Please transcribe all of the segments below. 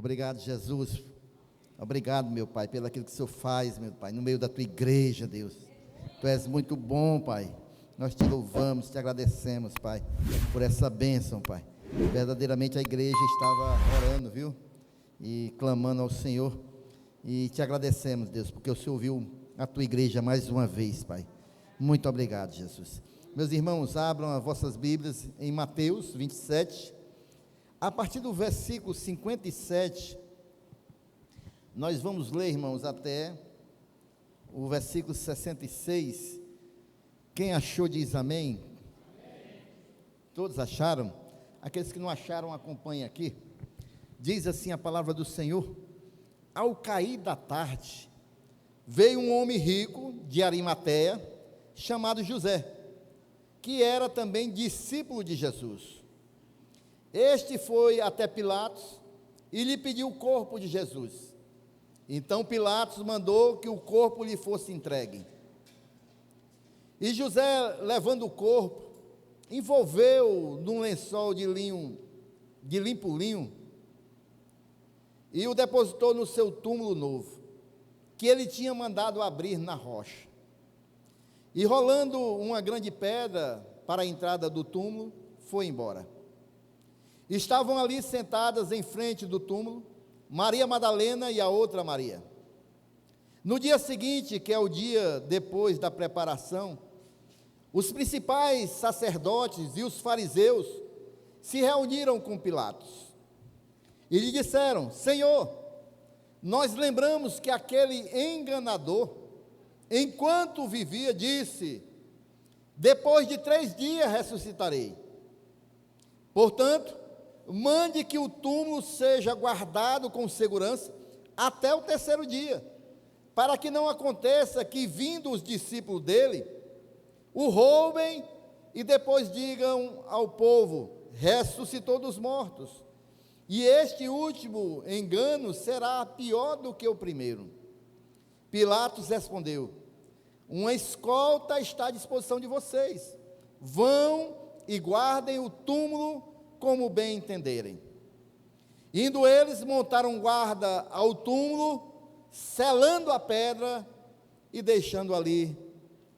Obrigado, Jesus. Obrigado, meu Pai, pelo aquilo que o Senhor faz, meu Pai, no meio da tua igreja, Deus. Tu és muito bom, Pai. Nós te louvamos, te agradecemos, Pai, por essa bênção, Pai. Verdadeiramente a igreja estava orando, viu? E clamando ao Senhor. E te agradecemos, Deus, porque o Senhor ouviu a tua igreja mais uma vez, Pai. Muito obrigado, Jesus. Meus irmãos, abram as vossas Bíblias em Mateus 27. A partir do versículo 57, nós vamos ler, irmãos, até o versículo 66. Quem achou diz amém. Amém. Todos acharam? Aqueles que não acharam, acompanhem aqui. Diz assim a palavra do Senhor: ao cair da tarde, veio um homem rico de Arimateia, chamado José, que era também discípulo de Jesus. Este foi até Pilatos e lhe pediu o corpo de Jesus. Então Pilatos mandou que o corpo lhe fosse entregue. E José, levando o corpo, envolveu num lençol de limpo linho, e o depositou no seu túmulo novo, que ele tinha mandado abrir na rocha. E rolando uma grande pedra para a entrada do túmulo, foi embora. Estavam ali sentadas em frente do túmulo Maria Madalena e a outra Maria. No dia seguinte, que é o dia depois da preparação, os principais sacerdotes e os fariseus se reuniram com Pilatos e lhe disseram: Senhor, nós lembramos que aquele enganador, enquanto vivia, disse: depois de 3 dias ressuscitarei. Portanto, mande que o túmulo seja guardado com segurança até o 3º dia, para que não aconteça que, vindo os discípulos dele, o roubem e depois digam ao povo: ressuscitou dos mortos. E este último engano será pior do que o primeiro. Pilatos respondeu: uma escolta está à disposição de vocês. Vão e guardem o túmulo como bem entenderem. Indo eles, montaram guarda ao túmulo, selando a pedra e deixando ali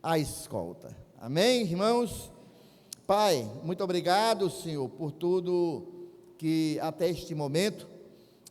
a escolta. Amém, irmãos? Pai, muito obrigado, Senhor, por tudo que até este momento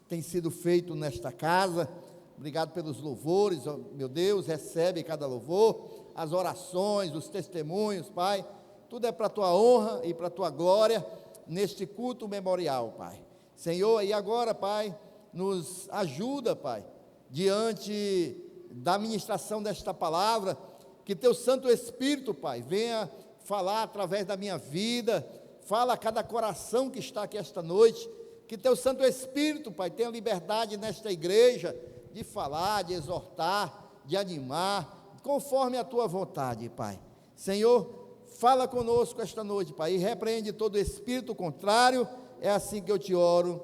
tem sido feito nesta casa. Obrigado pelos louvores, oh, meu Deus, recebe cada louvor, as orações, os testemunhos, Pai, tudo é para a tua honra e para a tua glória neste culto memorial, Pai. Senhor, e agora, Pai, nos ajuda, Pai, diante da ministração desta palavra, que teu Santo Espírito, Pai, venha falar através da minha vida, fala a cada coração que está aqui esta noite, que teu Santo Espírito, Pai, tenha liberdade nesta igreja, de falar, de exortar, de animar, conforme a tua vontade, Pai. Senhor, fala conosco esta noite, Pai, e repreende todo espírito contrário. É assim que eu te oro,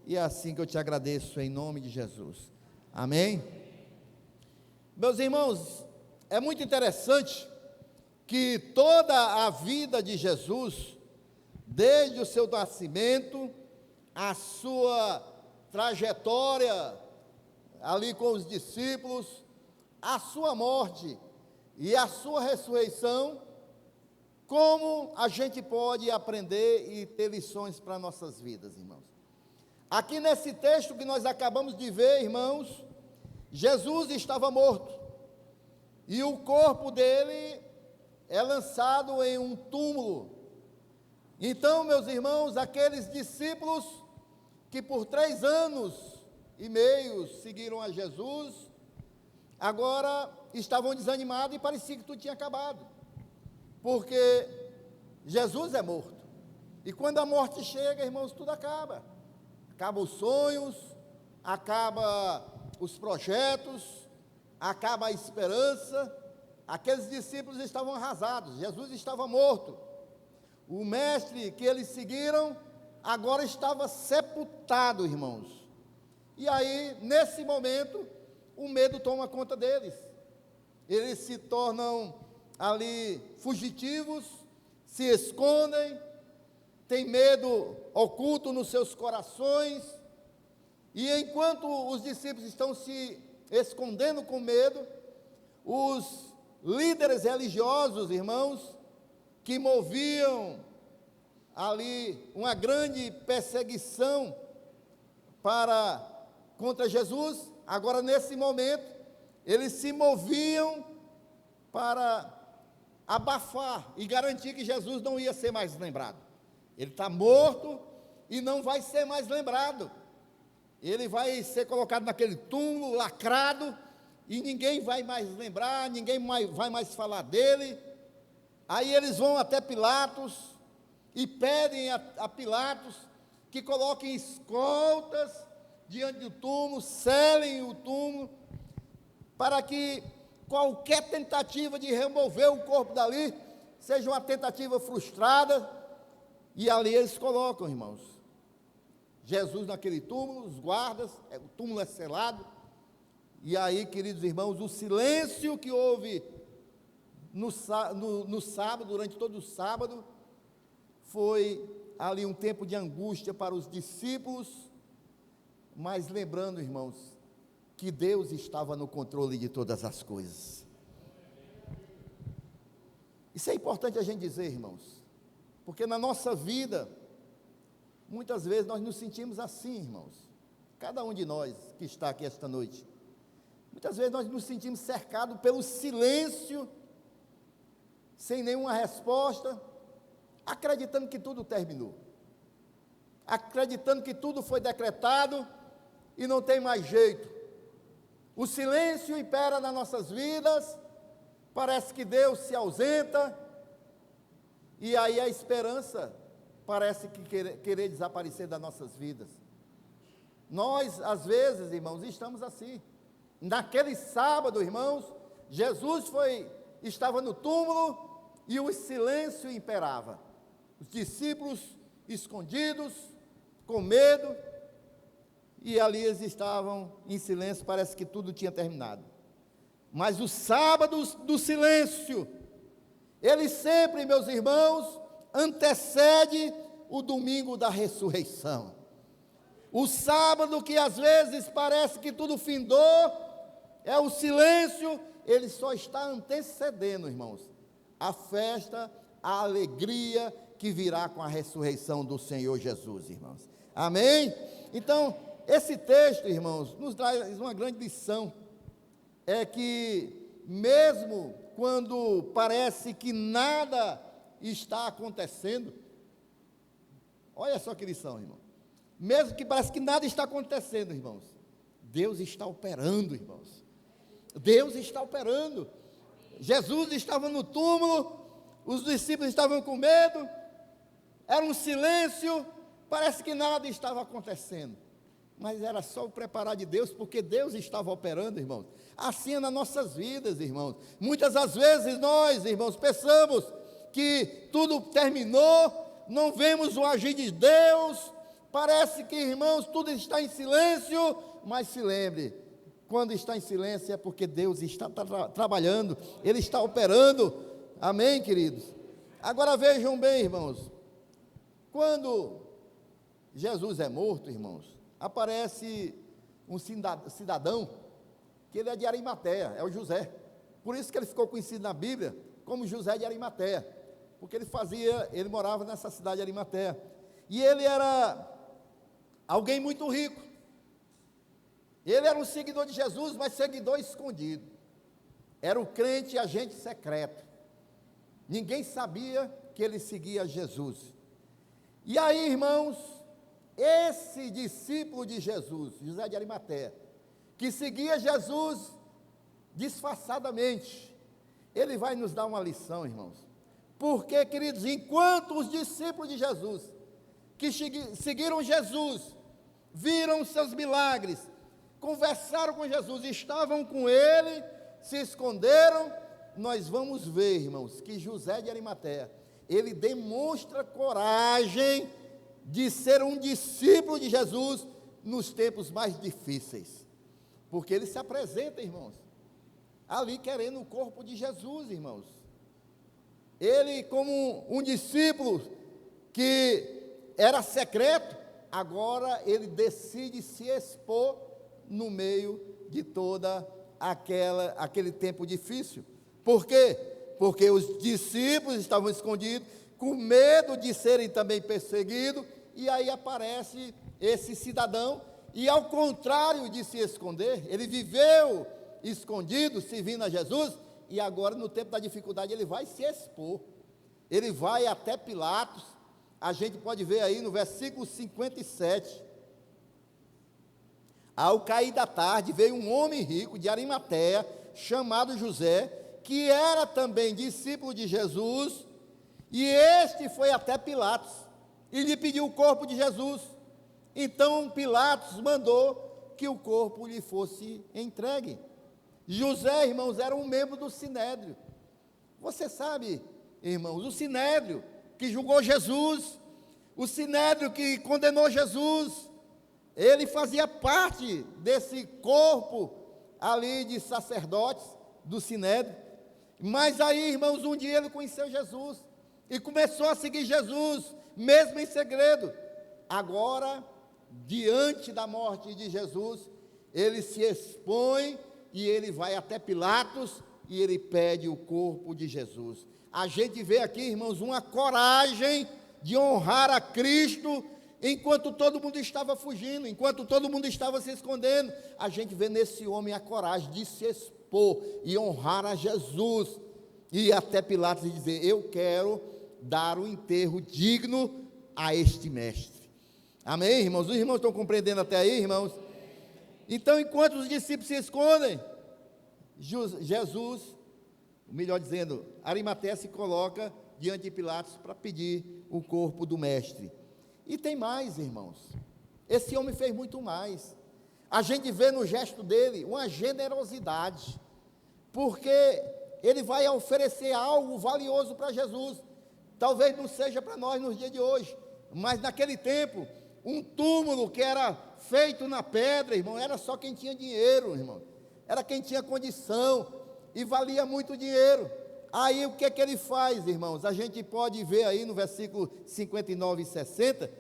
e é assim que eu te agradeço, em nome de Jesus. Amém? Meus irmãos, é muito interessante que toda a vida de Jesus, desde o seu nascimento, a sua trajetória ali com os discípulos, a sua morte e a sua ressurreição, como a gente pode aprender e ter lições para nossas vidas, irmãos. Aqui nesse texto que nós acabamos de ver, irmãos, Jesus estava morto, e o corpo dele é lançado em um túmulo. Então, meus irmãos, aqueles discípulos que por 3 anos e meio seguiram a Jesus, agora estavam desanimados e parecia que tudo tinha acabado, porque Jesus é morto, e quando a morte chega, irmãos, tudo acaba. Acaba os sonhos, acaba os projetos, acaba a esperança. Aqueles discípulos estavam arrasados, Jesus estava morto. O mestre que eles seguiram agora estava sepultado, irmãos. E aí, nesse momento, o medo toma conta deles. Eles se tornam ali fugitivos, se escondem, têm medo oculto nos seus corações, E enquanto os discípulos estão se escondendo com medo, os líderes religiosos, irmãos, que moviam ali uma grande perseguição contra Jesus, agora nesse momento, eles se moviam para abafar e garantir que Jesus não ia ser mais lembrado. Ele está morto e não vai ser mais lembrado. Ele vai ser colocado naquele túmulo lacrado e ninguém vai mais lembrar, ninguém vai mais falar dele. Aí eles vão até Pilatos e pedem a Pilatos que coloquem escoltas diante do túmulo, selem o túmulo, para que qualquer tentativa de remover o corpo dali seja uma tentativa frustrada. E ali eles colocam, irmãos, Jesus naquele túmulo, os guardas, o túmulo é selado. E aí, queridos irmãos, o silêncio que houve no sábado, durante todo o sábado, foi ali um tempo de angústia para os discípulos, mas lembrando, irmãos, que Deus estava no controle de todas as coisas. Isso é importante a gente dizer, irmãos, porque na nossa vida, muitas vezes nós nos sentimos assim, irmãos, cada um de nós que está aqui esta noite, muitas vezes nós nos sentimos cercados pelo silêncio, sem nenhuma resposta, acreditando que tudo terminou, acreditando que tudo foi decretado e não tem mais jeito. O silêncio impera nas nossas vidas, parece que Deus se ausenta, e aí a esperança parece que querer desaparecer das nossas vidas. Nós, às vezes, irmãos, estamos assim. Naquele sábado, irmãos, Jesus estava no túmulo e o silêncio imperava. Os discípulos escondidos, com medo, e ali eles estavam em silêncio, parece que tudo tinha terminado. Mas o sábado do silêncio, ele sempre, meus irmãos, antecede o domingo da ressurreição. O sábado que às vezes parece que tudo findou, é o silêncio, ele só está antecedendo, irmãos, a festa, a alegria que virá com a ressurreição do Senhor Jesus, irmãos. Amém? Então, esse texto, irmãos, nos traz uma grande lição, é que mesmo quando parece que nada está acontecendo, olha só que lição, irmão, mesmo que parece que nada está acontecendo, irmãos, Deus está operando, irmãos, Deus está operando. Jesus estava no túmulo, os discípulos estavam com medo, era um silêncio, parece que nada estava acontecendo, mas era só o preparar de Deus, porque Deus estava operando, irmãos. Assim é nas nossas vidas, irmãos. Muitas das vezes nós, irmãos, pensamos que tudo terminou, não vemos o agir de Deus, parece que, irmãos, tudo está em silêncio, mas se lembre, quando está em silêncio é porque Deus está trabalhando, Ele está operando. Amém, queridos? Agora vejam bem, irmãos, quando Jesus é morto, irmãos, aparece um cidadão, que ele é de Arimateia, é o José. Por isso que ele ficou conhecido na Bíblia como José de Arimateia, porque ele morava nessa cidade de Arimateia. E ele era alguém muito rico. Ele era um seguidor de Jesus, mas seguidor escondido. Era o crente agente secreto. Ninguém sabia que ele seguia Jesus. E aí, irmãos, esse discípulo de Jesus, José de Arimateia, que seguia Jesus disfarçadamente, ele vai nos dar uma lição, irmãos. Porque, queridos, enquanto os discípulos de Jesus, que seguiram Jesus, viram seus milagres, conversaram com Jesus, estavam com ele, se esconderam, nós vamos ver, irmãos, que José de Arimateia, ele demonstra coragem de ser um discípulo de Jesus nos tempos mais difíceis, porque ele se apresenta, irmãos, ali querendo o corpo de Jesus, irmãos. Ele, como um discípulo que era secreto, agora ele decide se expor no meio de toda aquele tempo difícil. Por quê? Porque os discípulos estavam escondidos, com medo de serem também perseguidos, e aí aparece esse cidadão, e ao contrário de se esconder, ele viveu escondido, servindo a Jesus, e agora no tempo da dificuldade ele vai se expor, ele vai até Pilatos. A gente pode ver aí no versículo 57, ao cair da tarde, veio um homem rico de Arimateia, chamado José, que era também discípulo de Jesus, e este foi até Pilatos, e lhe pediu o corpo de Jesus. Então Pilatos mandou que o corpo lhe fosse entregue. José, irmãos, era um membro do Sinédrio. Você sabe, irmãos, o Sinédrio que julgou Jesus, o Sinédrio que condenou Jesus, ele fazia parte desse corpo ali de sacerdotes do Sinédrio. Mas aí, irmãos, um dia ele conheceu Jesus e começou a seguir Jesus, mesmo em segredo. Agora, diante da morte de Jesus, ele se expõe e ele vai até Pilatos e ele pede o corpo de Jesus. A gente vê aqui, irmãos, uma coragem de honrar a Cristo, enquanto todo mundo estava fugindo, enquanto todo mundo estava se escondendo. A gente vê nesse homem a coragem de se expor e honrar a Jesus, e ir até Pilatos e dizer: eu quero dar o enterro digno a este mestre. Amém, irmãos? Os irmãos estão compreendendo até aí, irmãos? Então, enquanto os discípulos se escondem, Jesus, melhor dizendo, Arimateia se coloca diante de Pilatos para pedir o corpo do mestre. E tem mais, irmãos, esse homem fez muito mais. A gente vê no gesto dele uma generosidade, porque ele vai oferecer algo valioso para Jesus. Talvez não seja para nós nos dias de hoje, mas naquele tempo, um túmulo que era feito na pedra, irmão, era só quem tinha dinheiro, irmão, era quem tinha condição, e valia muito dinheiro. Aí o que é que ele faz, irmãos? A gente pode ver aí no versículo 59 e 60,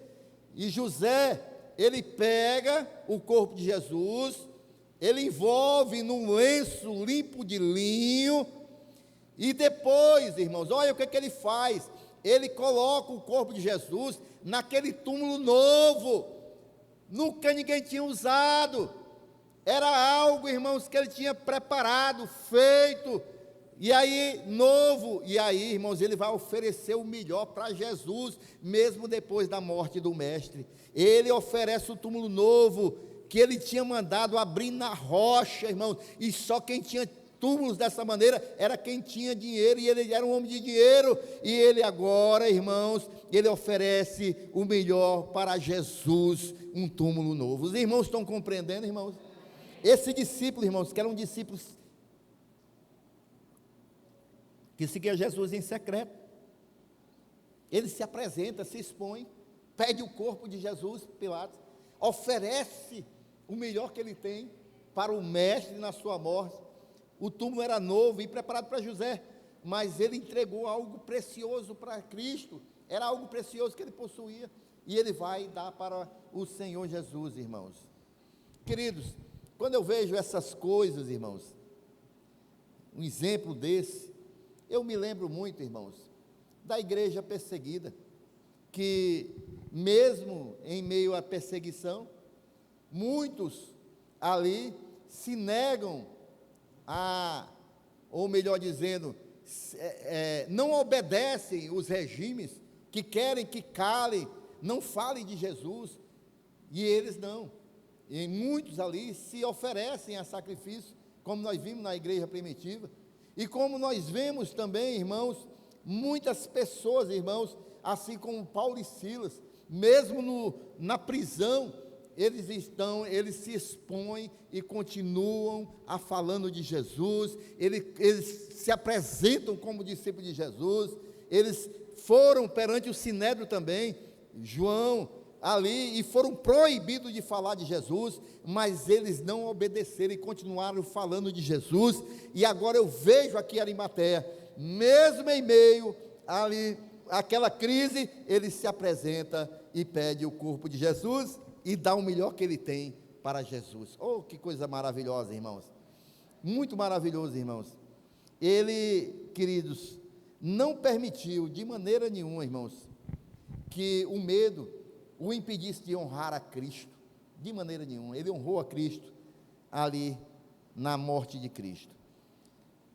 e José, ele pega o corpo de Jesus, ele envolve num lenço limpo de linho, e depois, irmãos, olha o que é que ele faz. Ele coloca o corpo de Jesus naquele túmulo novo, nunca ninguém tinha usado, era algo, irmãos, que ele tinha preparado, feito, e aí, novo, e aí, irmãos, ele vai oferecer o melhor para Jesus, mesmo depois da morte do mestre. Ele oferece o túmulo novo, que ele tinha mandado abrir na rocha, irmãos, e só quem tinha túmulos dessa maneira era quem tinha dinheiro, e ele era um homem de dinheiro, e ele agora, irmãos, ele oferece o melhor para Jesus, um túmulo novo. Os irmãos estão compreendendo, irmãos? Esse discípulo, irmãos, que era um discípulo que seguia Jesus em secreto, ele se apresenta, se expõe, pede o corpo de Jesus, Pilatos, oferece o melhor que ele tem para o mestre na sua morte. O túmulo era novo e preparado para José, mas ele entregou algo precioso para Cristo, era algo precioso que ele possuía, e ele vai dar para o Senhor Jesus, irmãos. Queridos, quando eu vejo essas coisas, irmãos, um exemplo desse, eu me lembro muito, irmãos, da igreja perseguida, que mesmo em meio à perseguição, muitos ali se negam ou melhor dizendo, não obedecem os regimes que querem que calem, não falem de Jesus, e eles não. E muitos ali se oferecem a sacrifício, como nós vimos na igreja primitiva, e como nós vemos também, irmãos, muitas pessoas, irmãos, assim como Paulo e Silas, mesmo na prisão, eles se expõem e continuam a falando de Jesus, eles se apresentam como discípulos de Jesus, eles foram perante o Sinédrio também, João, ali, e foram proibidos de falar de Jesus, mas eles não obedeceram e continuaram falando de Jesus. E agora eu vejo aqui Arimateia, mesmo em meio ali, aquela crise, ele se apresenta e pede o corpo de Jesus e dá o melhor que ele tem para Jesus. Oh, que coisa maravilhosa, irmãos. Muito maravilhoso, irmãos. Ele, queridos, não permitiu de maneira nenhuma, irmãos, que o medo o impedisse de honrar a Cristo. De maneira nenhuma. Ele honrou a Cristo ali na morte de Cristo.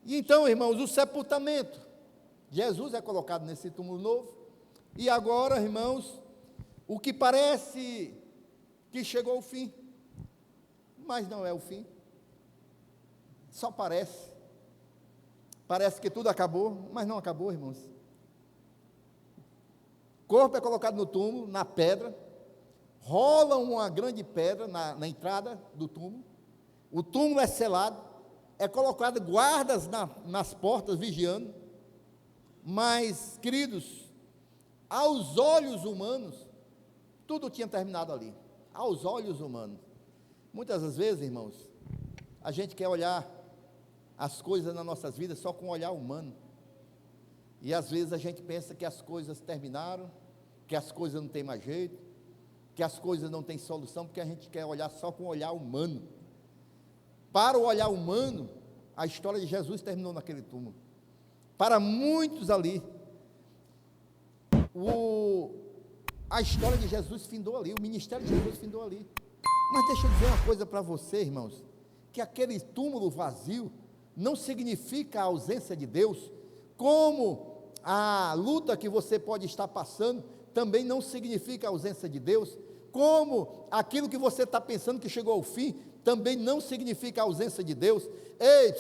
E então, irmãos, o sepultamento. Jesus é colocado nesse túmulo novo. E agora, irmãos, o que parece que chegou ao fim, mas não é o fim. Só parece. Parece que tudo acabou, mas não acabou, irmãos. O corpo é colocado no túmulo, na pedra. Rola uma grande pedra na entrada do túmulo. O túmulo é selado. É colocado guardas nas portas, vigiando. Mas, queridos, aos olhos humanos, tudo tinha terminado ali. Aos olhos humanos. Muitas das vezes, irmãos, a gente quer olhar as coisas nas nossas vidas só com o olhar humano. E às vezes a gente pensa que as coisas terminaram, que as coisas não têm mais jeito, que as coisas não têm solução, porque a gente quer olhar só com o olhar humano. Para o olhar humano, a história de Jesus terminou naquele túmulo. Para muitos ali, a história de Jesus findou ali, o ministério de Jesus findou ali. Mas deixa eu dizer uma coisa para você, irmãos, que aquele túmulo vazio não significa a ausência de Deus, como a luta que você pode estar passando também não significa a ausência de Deus, como aquilo que você está pensando que chegou ao fim também não significa a ausência de Deus. Ei,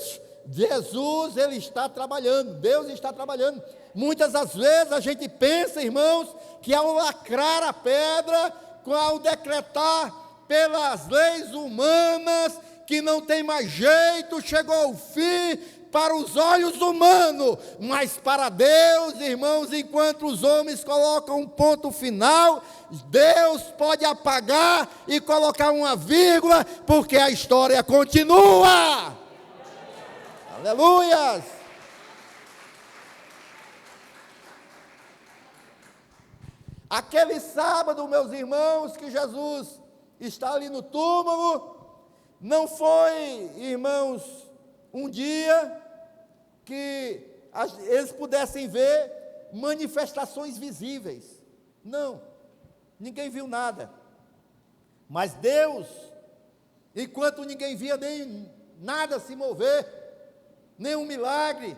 Jesus, Ele está trabalhando, Deus está trabalhando. Muitas das vezes a gente pensa, irmãos, que ao lacrar a pedra, ao decretar pelas leis humanas, que não tem mais jeito, chegou ao fim para os olhos humanos, mas para Deus, irmãos, enquanto os homens colocam um ponto final, Deus pode apagar e colocar uma vírgula, porque a história continua. Aleluias! Aquele sábado, meus irmãos, que Jesus está ali no túmulo, não foi, irmãos, um dia que eles pudessem ver manifestações visíveis. Não, ninguém viu nada. Mas Deus, enquanto ninguém via nem nada se mover, nenhum milagre,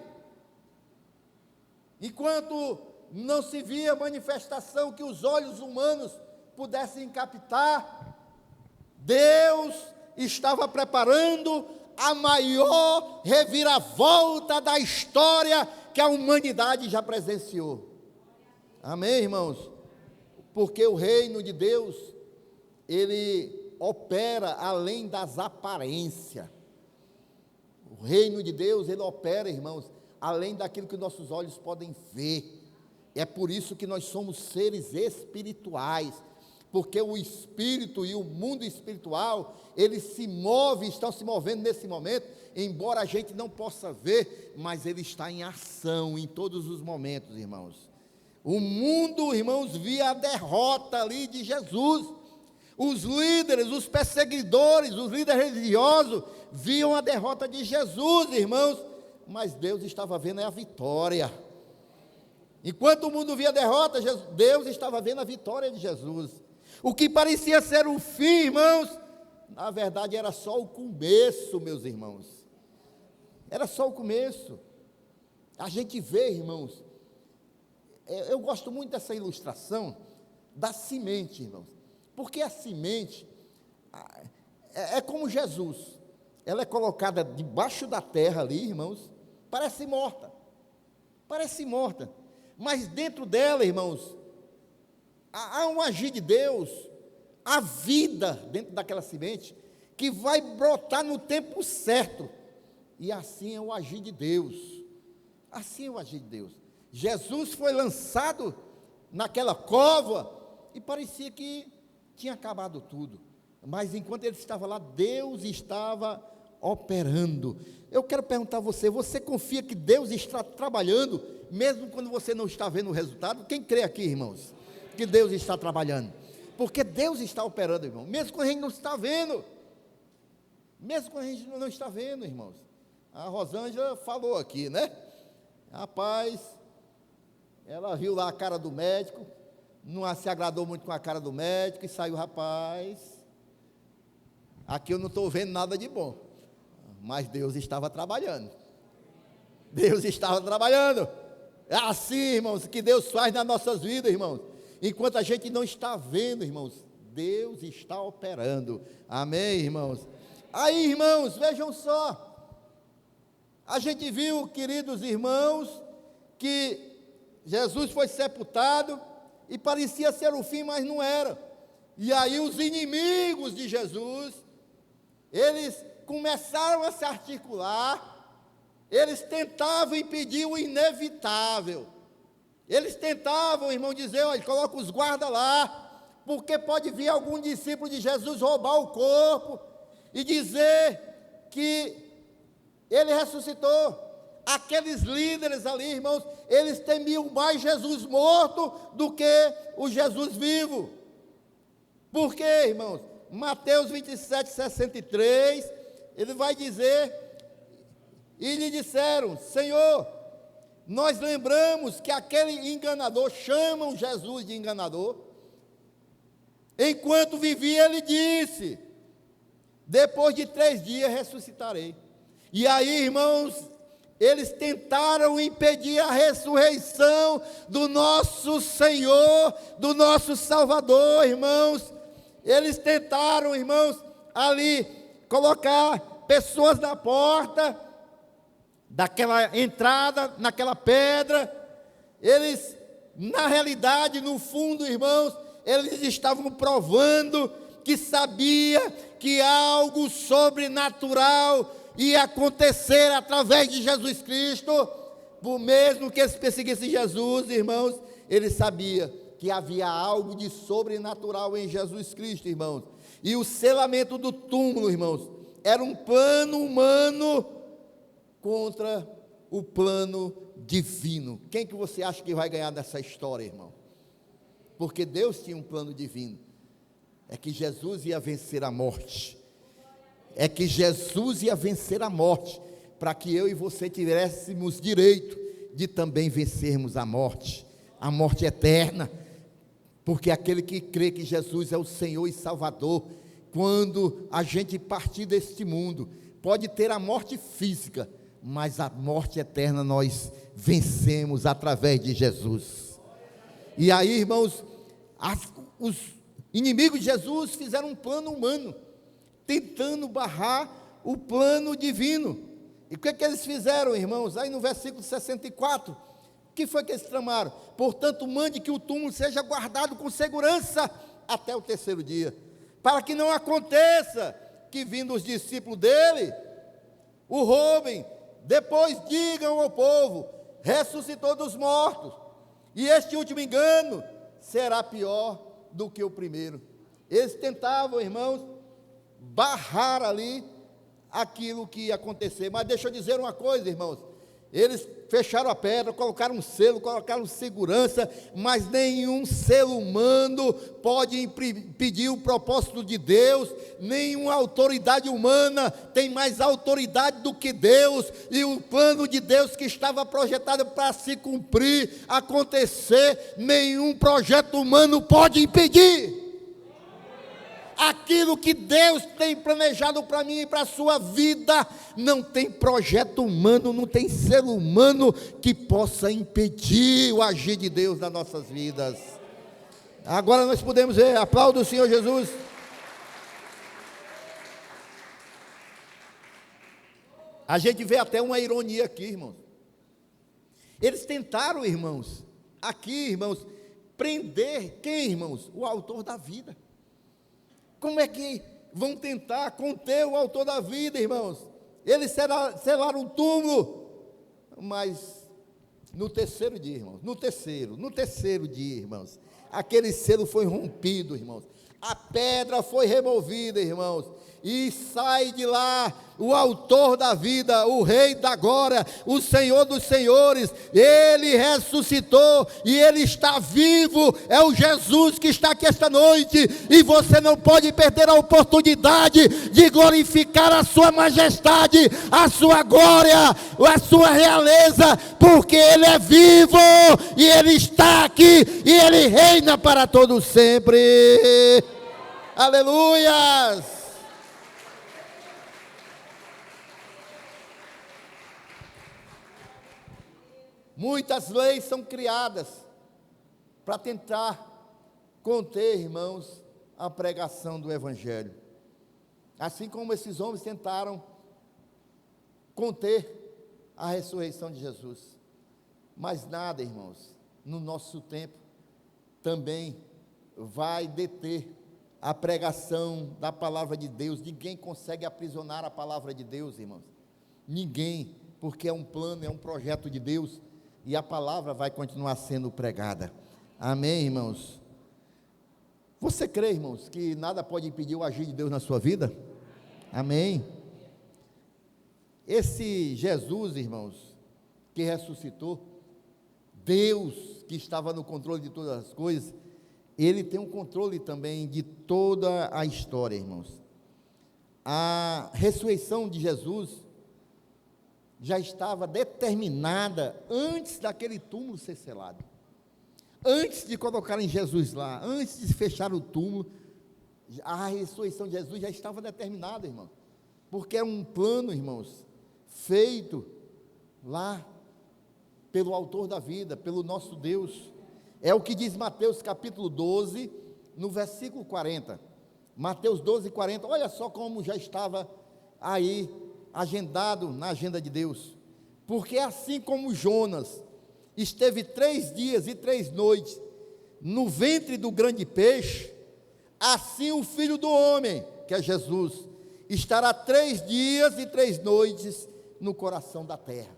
enquanto não se via manifestação que os olhos humanos pudessem captar, Deus estava preparando a maior reviravolta da história que a humanidade já presenciou. Amém, irmãos? Porque o reino de Deus, ele opera além das aparências. O reino de Deus, ele opera, irmãos, além daquilo que nossos olhos podem ver. É por isso que nós somos seres espirituais, porque o espírito e o mundo espiritual, eles se movem, estão se movendo nesse momento, embora a gente não possa ver, mas ele está em ação em todos os momentos, irmãos. O mundo, irmãos, via a derrota ali de Jesus. Os líderes, os perseguidores, os líderes religiosos viam a derrota de Jesus, irmãos, mas Deus estava vendo a vitória. Enquanto o mundo via a derrota, Deus estava vendo a vitória de Jesus. O que parecia ser o fim, irmãos, na verdade era só o começo, meus irmãos. Era só o começo. A gente vê, irmãos, eu gosto muito dessa ilustração da semente, irmãos. Porque a semente é como Jesus. Ela é colocada debaixo da terra ali, irmãos, parece morta. Parece morta. Mas dentro dela, irmãos, há um agir de Deus, a vida dentro daquela semente, que vai brotar no tempo certo. E assim é o agir de Deus. Assim é o agir de Deus. Jesus foi lançado naquela cova e parecia que tinha acabado tudo. Mas enquanto ele estava lá, Deus estava operando. Eu quero perguntar a você, você confia que Deus está trabalhando, mesmo quando você não está vendo o resultado? Quem crê aqui, irmãos? que Deus está trabalhando. Porque Deus está operando, irmão. Mesmo quando a gente não está vendo. Mesmo quando a gente não está vendo, irmãos. A Rosângela falou aqui, né? Rapaz, ela viu lá a cara do médico, não se agradou muito com a cara do médico e saiu, rapaz, aqui eu não estou vendo nada de bom. Mas Deus estava trabalhando. Deus estava trabalhando. É assim, irmãos, que Deus faz nas nossas vidas, irmãos. Enquanto a gente não está vendo, irmãos, Deus está operando. Amém, irmãos? Aí, irmãos, vejam só. A gente viu, queridos irmãos, que Jesus foi sepultado e parecia ser o fim, mas não era. E aí os inimigos de Jesus, eles começaram a se articular. Eles tentavam impedir o inevitável. Eles tentavam, irmão, dizer, olha, coloca os guardas lá, porque pode vir algum discípulo de Jesus roubar o corpo e dizer que ele ressuscitou. Aqueles líderes ali, irmãos, eles temiam mais Jesus morto do que o Jesus vivo. Por quê, irmãos? Mateus 27, 63, ele vai dizer, e lhe disseram, Senhor, nós lembramos que aquele enganador, chamam Jesus de enganador, enquanto vivia ele disse, depois de 3 dias ressuscitarei. E aí, irmãos, eles tentaram impedir a ressurreição do nosso Senhor, do nosso Salvador, irmãos. Eles tentaram, irmãos, ali colocar pessoas na porta daquela entrada, naquela pedra. Eles, na realidade, no fundo, irmãos, eles estavam provando que sabia que algo sobrenatural ia acontecer através de Jesus Cristo. Por mesmo que eles perseguissem Jesus, irmãos, ele sabia que havia algo de sobrenatural em Jesus Cristo, irmãos. E o selamento do túmulo, irmãos, era um plano humano contra o plano divino. Quem que você acha que vai ganhar nessa história, irmão? Porque Deus tinha um plano divino. É que Jesus ia vencer a morte. É que Jesus ia vencer a morte, para que eu e você tivéssemos direito de também vencermos a morte eterna, porque aquele que crê que Jesus é o Senhor e Salvador, quando a gente partir deste mundo, pode ter a morte física, mas a morte eterna nós vencemos através de Jesus. E aí, irmãos, os inimigos de Jesus fizeram um plano humano, tentando barrar o plano divino. E o que eles fizeram, irmãos? Aí no versículo 64, o que foi que eles tramaram? Portanto, mande que o túmulo seja guardado com segurança até o 3º dia, para que não aconteça que, vindo os discípulos dele, o roubem. Depois digam ao povo, ressuscitou dos mortos, e este último engano será pior do que o primeiro. Eles tentavam, irmãos, barrar ali aquilo que ia acontecer. Mas deixa eu dizer uma coisa, irmãos, eles fecharam a pedra, colocaram um selo, colocaram segurança, mas nenhum ser humano pode impedir o propósito de Deus, nenhuma autoridade humana tem mais autoridade do que Deus, e o plano de Deus que estava projetado para se cumprir, acontecer, nenhum projeto humano pode impedir. Aquilo que Deus tem planejado para mim e para a sua vida, não tem projeto humano, não tem ser humano que possa impedir o agir de Deus nas nossas vidas. Agora nós podemos ver, aplauda o Senhor Jesus. A gente vê até uma ironia aqui, irmãos. Eles tentaram, irmãos, aqui, irmãos, prender quem, irmãos? O autor da vida. Como é que vão tentar conter o autor da vida, irmãos? Eles selaram o túmulo, mas no 3º dia, irmãos, no terceiro dia, irmãos, aquele selo foi rompido, irmãos, a pedra foi removida, irmãos, e sai de lá o autor da vida, o rei da glória, o Senhor dos senhores. Ele ressuscitou e ele está vivo. É o Jesus que está aqui esta noite, e você não pode perder a oportunidade de glorificar a sua majestade, a sua glória, a sua realeza, porque ele é vivo e ele está aqui e ele reina para todo sempre. Aleluias! Muitas leis são criadas para tentar conter, irmãos, a pregação do Evangelho. Assim como esses homens tentaram conter a ressurreição de Jesus. Mas nada, irmãos, no nosso tempo também vai deter a pregação da palavra de Deus. Ninguém consegue aprisionar a palavra de Deus, irmãos. Ninguém, porque é um plano, é um projeto de Deus. E a palavra vai continuar sendo pregada. Amém, irmãos? Você crê, irmãos, que nada pode impedir o agir de Deus na sua vida? Amém? Esse Jesus, irmãos, que ressuscitou, Deus que estava no controle de todas as coisas, ele tem um controle também de toda a história, irmãos. A ressurreição de Jesus já estava determinada antes daquele túmulo ser selado. Antes de colocarem Jesus lá, antes de fechar o túmulo, a ressurreição de Jesus já estava determinada, irmão. Porque é um plano, irmãos, feito lá pelo autor da vida, pelo nosso Deus. É o que diz Mateus capítulo 12, no versículo 40. Mateus 12, 40. Olha só como já estava aí agendado na agenda de Deus. Porque assim como Jonas esteve 3 dias e 3 noites no ventre do grande peixe, assim o Filho do Homem, que é Jesus, estará 3 dias e 3 noites no coração da terra.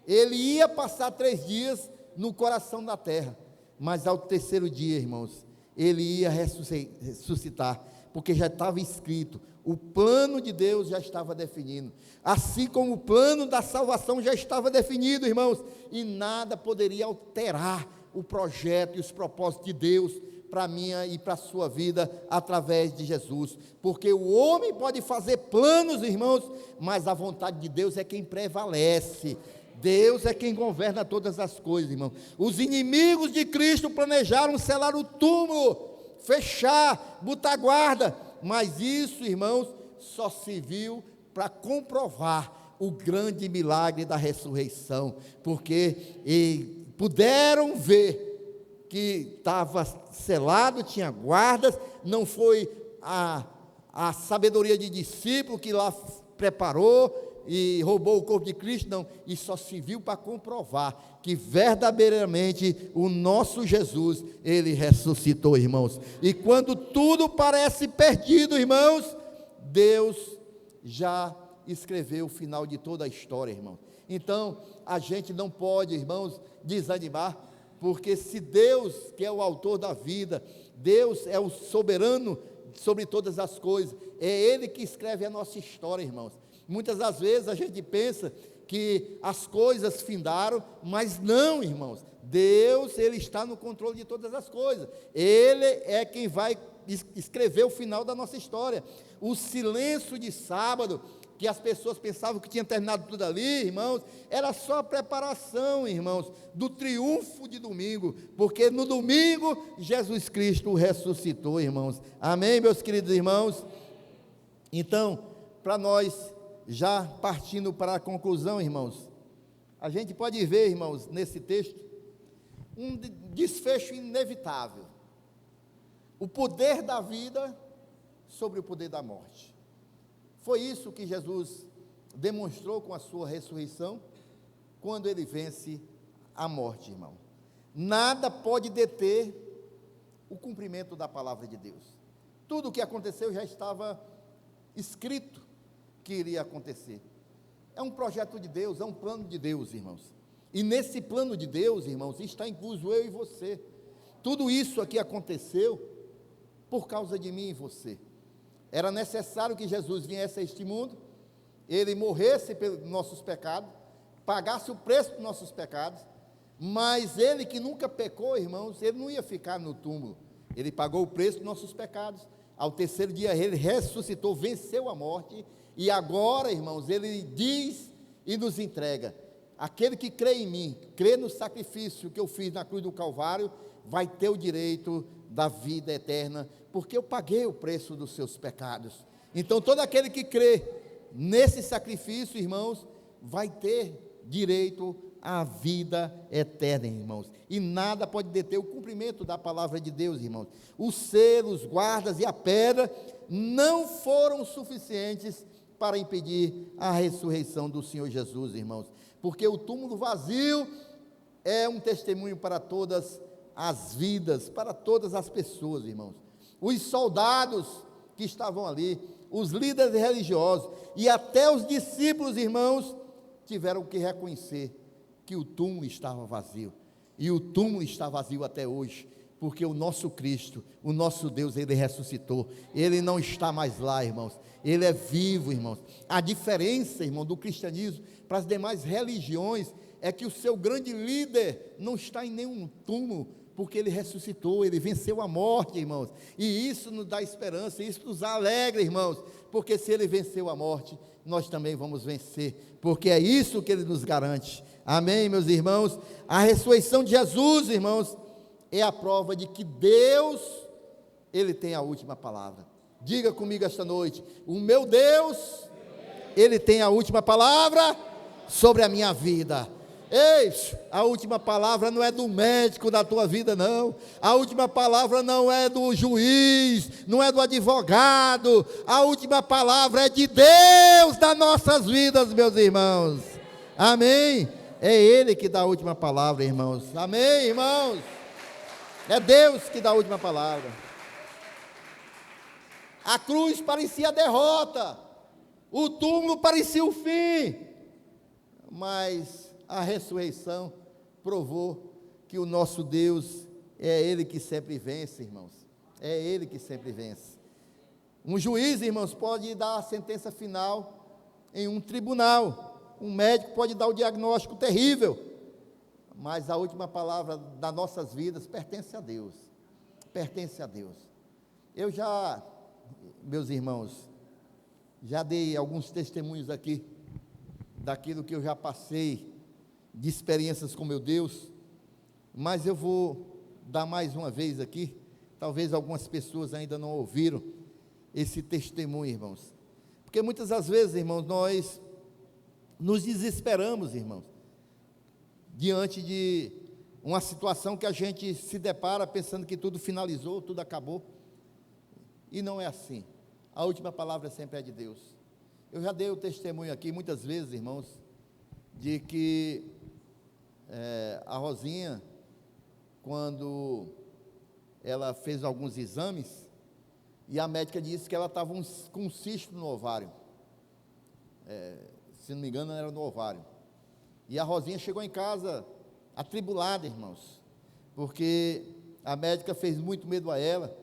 Ele ia passar 3 dias no coração da terra, mas ao 3º dia, irmãos, ele ia ressuscitar, porque já estava escrito, o plano de Deus já estava definido, assim como o plano da salvação já estava definido, irmãos, e nada poderia alterar o projeto e os propósitos de Deus para a minha e para a sua vida, através de Jesus, porque o homem pode fazer planos, irmãos, mas a vontade de Deus é quem prevalece. Deus é quem governa todas as coisas, irmão. Os inimigos de Cristo planejaram selar o túmulo, fechar, botar guarda, mas isso, irmãos, só se viu para comprovar o grande milagre da ressurreição, porque puderam ver que estava selado, tinha guardas, não foi a sabedoria de discípulo que lá preparou e roubou o corpo de Cristo, não, e só se viu para comprovar que verdadeiramente o nosso Jesus, ele ressuscitou, irmãos. E quando tudo parece perdido, irmãos, Deus já escreveu o final de toda a história, irmãos. Então, a gente não pode, irmãos, desanimar, porque se Deus, que é o autor da vida, Deus é o soberano sobre todas as coisas, é Ele que escreve a nossa história, irmãos. Muitas das vezes a gente pensa que as coisas findaram, mas não, irmãos. Deus, Ele está no controle de todas as coisas. Ele é quem vai escrever o final da nossa história. O silêncio de sábado, que as pessoas pensavam que tinha terminado tudo ali, irmãos, era só a preparação, irmãos, do triunfo de domingo, porque no domingo Jesus Cristo ressuscitou, irmãos. Amém, meus queridos irmãos? Então, para nós, já partindo para a conclusão, irmãos, a gente pode ver, irmãos, nesse texto, um desfecho inevitável. O poder da vida sobre o poder da morte. Foi isso que Jesus demonstrou com a sua ressurreição, quando ele vence a morte, irmão. Nada pode deter o cumprimento da palavra de Deus. Tudo o que aconteceu já estava escrito que iria acontecer. É um projeto de Deus, é um plano de Deus, irmãos. E nesse plano de Deus, irmãos, está incluso eu e você. Tudo isso aqui aconteceu por causa de mim e você. Era necessário que Jesus viesse a este mundo, ele morresse pelos nossos pecados, pagasse o preço dos nossos pecados, mas ele que nunca pecou, irmãos, ele não ia ficar no túmulo, ele pagou o preço dos nossos pecados, ao terceiro dia ele ressuscitou, venceu a morte, e agora, irmãos, ele diz e nos entrega: aquele que crê em mim, crê no sacrifício que eu fiz na cruz do Calvário, vai ter o direito da vida eterna, porque eu paguei o preço dos seus pecados. Então todo aquele que crê nesse sacrifício, irmãos, vai ter direito à vida eterna, irmãos, e nada pode deter o cumprimento da palavra de Deus, irmãos. Os selos, os guardas e a pedra não foram suficientes para impedir a ressurreição do Senhor Jesus, irmãos, porque o túmulo vazio é um testemunho para todas as vidas, para todas as pessoas, irmãos. Os soldados que estavam ali, os líderes religiosos e até os discípulos, irmãos, tiveram que reconhecer que o túmulo estava vazio, e o túmulo está vazio até hoje, porque o nosso Cristo, o nosso Deus, ele ressuscitou, ele não está mais lá, irmãos, ele é vivo, irmãos. A diferença, irmão, do cristianismo para as demais religiões é que o seu grande líder não está em nenhum túmulo, porque ele ressuscitou, ele venceu a morte, irmãos, e isso nos dá esperança, isso nos alegra, irmãos, porque se ele venceu a morte, nós também vamos vencer, porque é isso que ele nos garante. Amém, meus irmãos? A ressurreição de Jesus, irmãos, é a prova de que Deus, ele tem a última palavra. Diga comigo esta noite: o meu Deus, ele tem a última palavra sobre a minha vida. Ei, a última palavra não é do médico da tua vida, não. A última palavra não é do juiz, não é do advogado. A última palavra é de Deus das nossas vidas, meus irmãos. Amém? É Ele que dá a última palavra, irmãos. Amém, irmãos? É Deus que dá a última palavra. A cruz parecia a derrota, o túmulo parecia o fim, mas a ressurreição provou que o nosso Deus é Ele que sempre vence, irmãos. É Ele que sempre vence. Um juiz, irmãos, pode dar a sentença final em um tribunal. Um médico pode dar o diagnóstico terrível. Mas a última palavra das nossas vidas pertence a Deus. Pertence a Deus. Eu já, meus irmãos, já dei alguns testemunhos aqui daquilo que eu já passei, de experiências com meu Deus, mas eu vou dar mais uma vez aqui, talvez algumas pessoas ainda não ouviram esse testemunho, irmãos, porque muitas das vezes, irmãos, nós nos desesperamos, irmãos, diante de uma situação que a gente se depara pensando que tudo finalizou, tudo acabou, e não é assim. A última palavra sempre é de Deus. Eu já dei o testemunho aqui muitas vezes, irmãos, de que a Rosinha, quando ela fez alguns exames, e a médica disse que ela estava com um cisto no ovário, se não me engano era no ovário, e a Rosinha chegou em casa atribulada, irmãos, porque a médica fez muito medo a ela,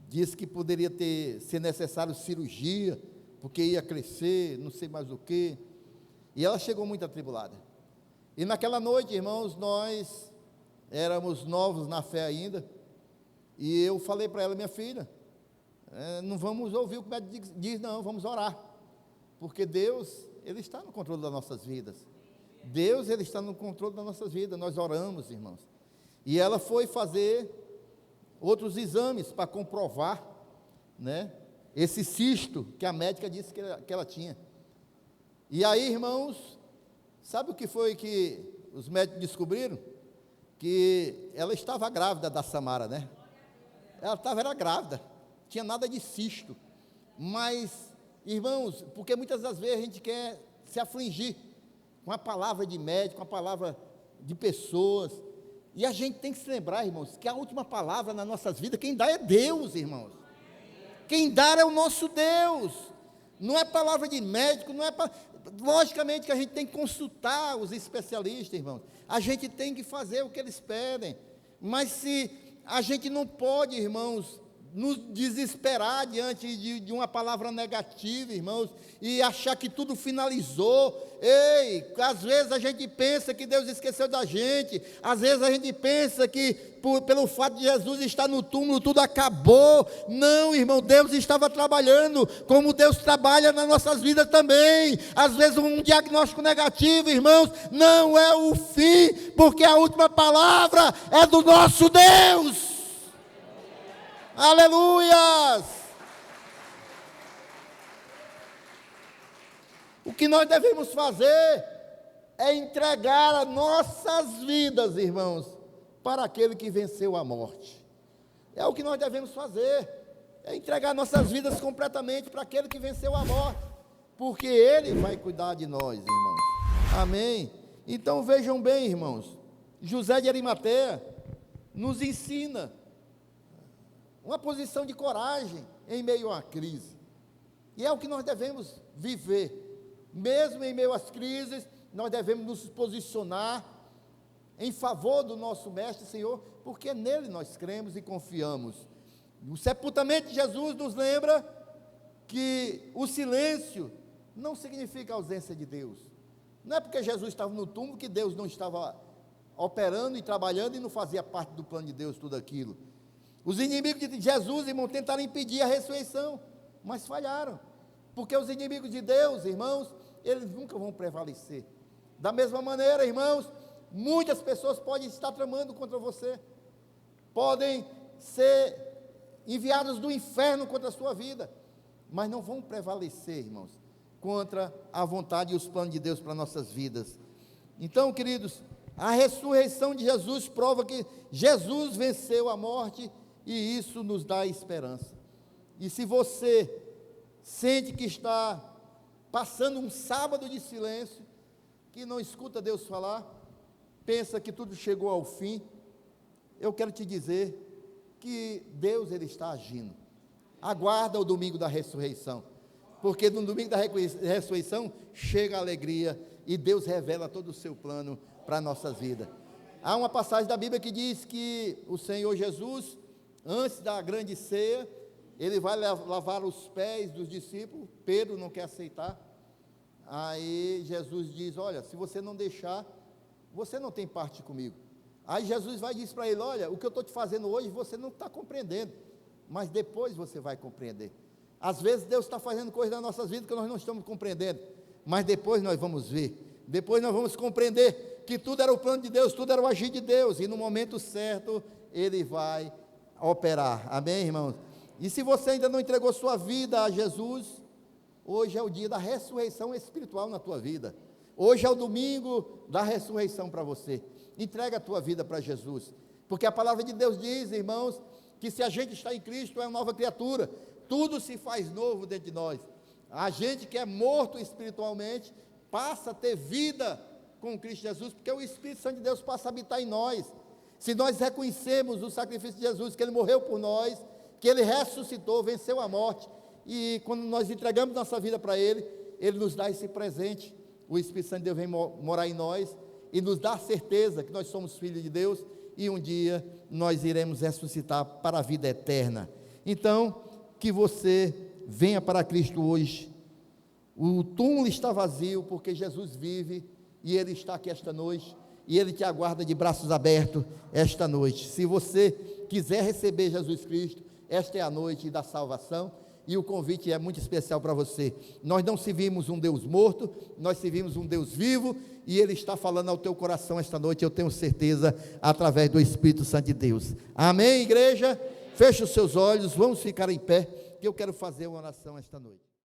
disse que poderia ser necessário cirurgia, porque ia crescer, não sei mais o que, e ela chegou muito atribulada. E naquela noite, irmãos, nós éramos novos na fé ainda, e eu falei para ela: minha filha, não vamos ouvir o que o médico diz, não, vamos orar, porque Deus, Ele está no controle das nossas vidas. Deus, Ele está no controle das nossas vidas. Nós oramos, irmãos. E ela foi fazer outros exames para comprovar, né, esse cisto que a médica disse que ela tinha. E aí, irmãos, sabe o que foi que os médicos descobriram? Que ela estava grávida da Samara, né? Ela era grávida, tinha nada de cisto. Mas, irmãos, porque muitas das vezes a gente quer se afligir com a palavra de médico, com a palavra de pessoas, e a gente tem que se lembrar, irmãos, que a última palavra nas nossas vidas, quem dá é Deus, irmãos. Quem dá é o nosso Deus. Não é palavra de médico, não é logicamente que a gente tem que consultar os especialistas, irmãos. A gente tem que fazer o que eles pedem. Mas se a gente não pode, irmãos, nos desesperar diante de uma palavra negativa, irmãos, e achar que tudo finalizou. Ei, às vezes a gente pensa que Deus esqueceu da gente, às vezes a gente pensa que pelo fato de Jesus estar no túmulo tudo acabou. Não, irmão, Deus estava trabalhando, como Deus trabalha nas nossas vidas também. Às vezes um diagnóstico negativo, irmãos, não é o fim, porque a última palavra é do nosso Deus. Aleluias! O que nós devemos fazer é entregar as nossas vidas, irmãos, para aquele que venceu a morte. É o que nós devemos fazer, é entregar nossas vidas completamente para aquele que venceu a morte, porque Ele vai cuidar de nós, irmãos. Amém? Então vejam bem, irmãos, José de Arimateia nos ensina uma posição de coragem em meio à crise. E é o que nós devemos viver. Mesmo em meio às crises, nós devemos nos posicionar em favor do nosso Mestre Senhor, porque nele nós cremos e confiamos. O sepultamento de Jesus nos lembra que o silêncio não significa ausência de Deus. Não é porque Jesus estava no túmulo que Deus não estava operando e trabalhando e não fazia parte do plano de Deus tudo aquilo. Os inimigos de Jesus, irmão, tentaram impedir a ressurreição, mas falharam. Porque os inimigos de Deus, irmãos, eles nunca vão prevalecer. Da mesma maneira, irmãos, muitas pessoas podem estar tramando contra você, podem ser enviados do inferno contra a sua vida, mas não vão prevalecer, irmãos, contra a vontade e os planos de Deus para nossas vidas. Então, queridos, a ressurreição de Jesus prova que Jesus venceu a morte, e isso nos dá esperança. E se você sente que está passando um sábado de silêncio, que não escuta Deus falar, pensa que tudo chegou ao fim, eu quero te dizer que Deus, Ele está agindo. Aguarda o domingo da ressurreição, porque no domingo da ressurreição chega a alegria e Deus revela todo o seu plano para a nossa vida. Há uma passagem da Bíblia que diz que o Senhor Jesus, antes da grande ceia, Ele vai lavar os pés dos discípulos. Pedro não quer aceitar. Aí Jesus diz: olha, se você não deixar, você não tem parte comigo. Aí Jesus vai e diz para ele: olha, o que eu estou te fazendo hoje você não está compreendendo, mas depois você vai compreender. Às vezes Deus está fazendo coisas nas nossas vidas que nós não estamos compreendendo, mas depois nós vamos ver, depois nós vamos compreender que tudo era o plano de Deus, tudo era o agir de Deus, e no momento certo Ele vai operar. Amém, irmãos? E se você ainda não entregou sua vida a Jesus, hoje é o dia da ressurreição espiritual na tua vida. Hoje é o domingo da ressurreição para você. Entrega a tua vida para Jesus, porque a palavra de Deus diz, irmãos, que se a gente está em Cristo é uma nova criatura, tudo se faz novo dentro de nós. A gente que é morto espiritualmente passa a ter vida com Cristo Jesus, porque o Espírito Santo de Deus passa a habitar em nós. Se nós reconhecemos o sacrifício de Jesus, que Ele morreu por nós, que Ele ressuscitou, venceu a morte, e quando nós entregamos nossa vida para Ele, Ele nos dá esse presente. O Espírito Santo de Deus vem morar em nós e nos dá a certeza que nós somos filhos de Deus e um dia nós iremos ressuscitar para a vida eterna. Então, que você venha para Cristo hoje. O túmulo está vazio porque Jesus vive e Ele está aqui esta noite e Ele te aguarda de braços abertos esta noite. Se você quiser receber Jesus Cristo, esta é a noite da salvação. E o convite é muito especial para você. Nós não servimos um Deus morto, nós servimos um Deus vivo, e Ele está falando ao teu coração esta noite, eu tenho certeza, através do Espírito Santo de Deus. Amém, igreja? Feche os seus olhos, vamos ficar em pé, que eu quero fazer uma oração esta noite.